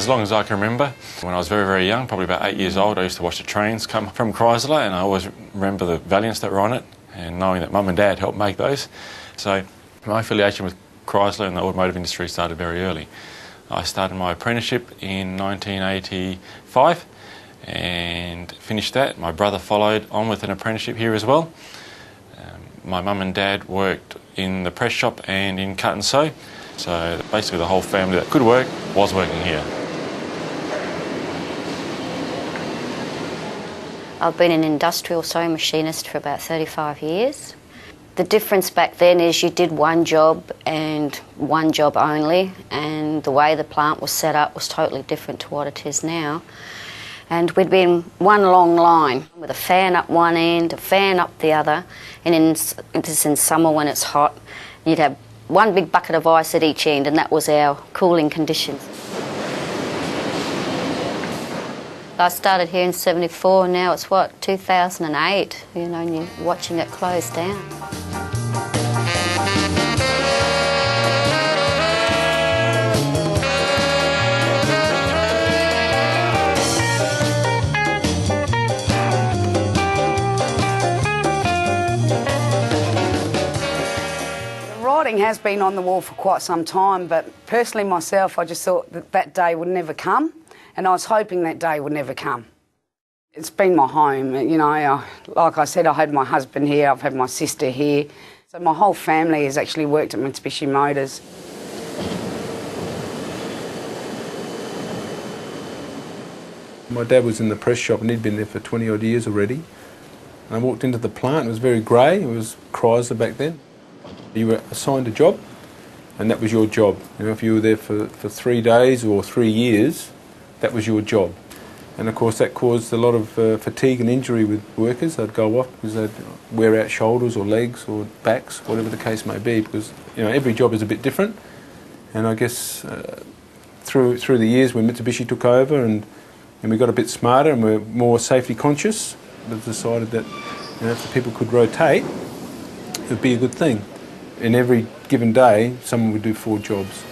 as long as I can remember. When I was very, very young, probably about 8 years old, I used to watch the trains come from Chrysler, and I always remember the Valiants that were on it, and knowing that Mum and Dad helped make those. So my affiliation with Chrysler and the automotive industry started very early. I started my apprenticeship in 1985 and finished that. My brother followed on with an apprenticeship here as well. My mum and dad worked in the press shop and in cut and sew, so basically the whole family that could work was working here. I've been an industrial sewing machinist for about 35 years. The difference back then is you did one job and one job only, and the way the plant was set up was totally different to what it is now. And we'd be in one long line with a fan up one end, a fan up the other, and this is in summer when it's hot, you'd have one big bucket of ice at each end, and that was our cooling conditions. I started here in '74, and now it's 2008, you know, and you're watching it close down. Writing has been on the wall for quite some time, but personally myself, I just thought that that day would never come, and I was hoping that day would never come. It's been my home, you know, like I said, I had my husband here, I've had my sister here, so my whole family has actually worked at Mitsubishi Motors. My dad was in the press shop and he'd been there for 20 odd years already. And I walked into the plant, it was very grey, it was Chrysler back then. You were assigned a job, and that was your job. You know, if you were there for 3 days or 3 years, that was your job. And of course that caused a lot of fatigue and injury with workers. They'd go off because they'd wear out shoulders or legs or backs, whatever the case may be, because you know every job is a bit different. And I guess through the years when Mitsubishi took over and we got a bit smarter and we're more safety conscious, we've decided that you know, if the people could rotate, it would be a good thing. In every given day, someone would do 4 jobs.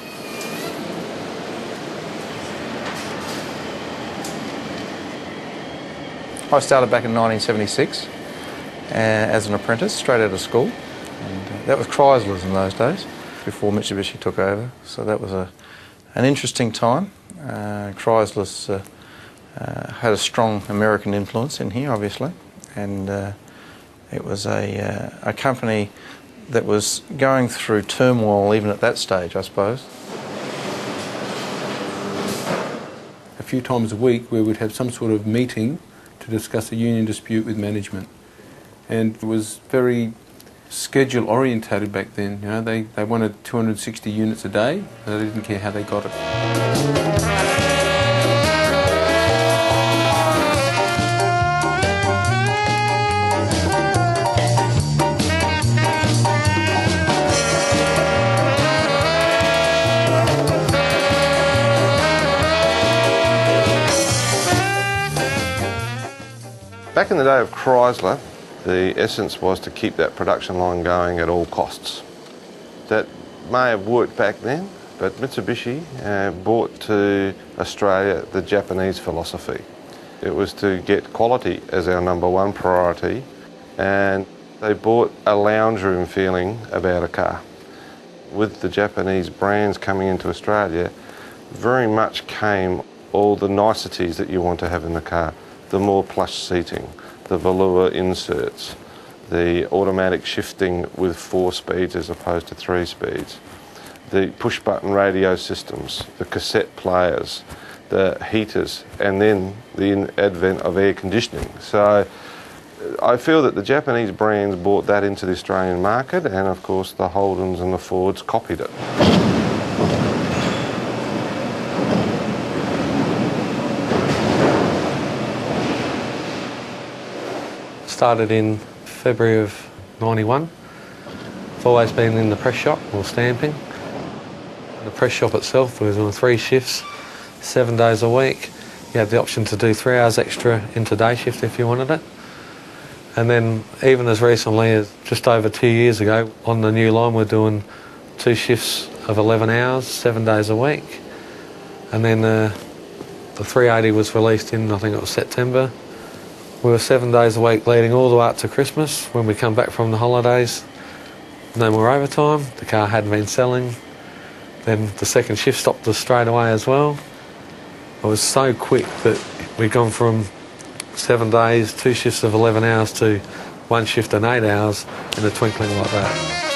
I started back in 1976 as an apprentice, straight out of school. And that was Chrysler's in those days, before Mitsubishi took over. So that was an interesting time. Chrysler's had a strong American influence in here, obviously. And it was a company that was going through turmoil even at that stage, I suppose. A few times a week we would have some sort of meeting to discuss a union dispute with management. And it was very schedule orientated back then. You know, they wanted 260 units a day, and they didn't care how they got it. Back in the day of Chrysler, the essence was to keep that production line going at all costs. That may have worked back then, but Mitsubishi brought to Australia the Japanese philosophy. It was to get quality as our #1 priority, and they brought a lounge room feeling about a car. With the Japanese brands coming into Australia, very much came all the niceties that you want to have in the car. The more plush seating, the velour inserts, the automatic shifting with 4 speeds as opposed to 3 speeds, the push-button radio systems, the cassette players, the heaters, and then the advent of air conditioning. So I feel that the Japanese brands brought that into the Australian market, and of course the Holdens and the Fords copied it. Started in February of '91. I've always been in the press shop or stamping. The press shop itself was on 3 shifts, 7 days a week. You had the option to do 3 hours extra into day shift if you wanted it. And then even as recently as just over 2 years ago, on the new line we're doing 2 shifts of 11 hours, 7 days a week. And then The 380 was released in, I think it was September. We were 7 days a week leading all the way up to Christmas. When we come back from the holidays, no more overtime. The car hadn't been selling. Then the second shift stopped us straight away as well. It was so quick that we'd gone from 7 days, 2 shifts of 11 hours to 1 shift and 8 hours in a twinkling like that.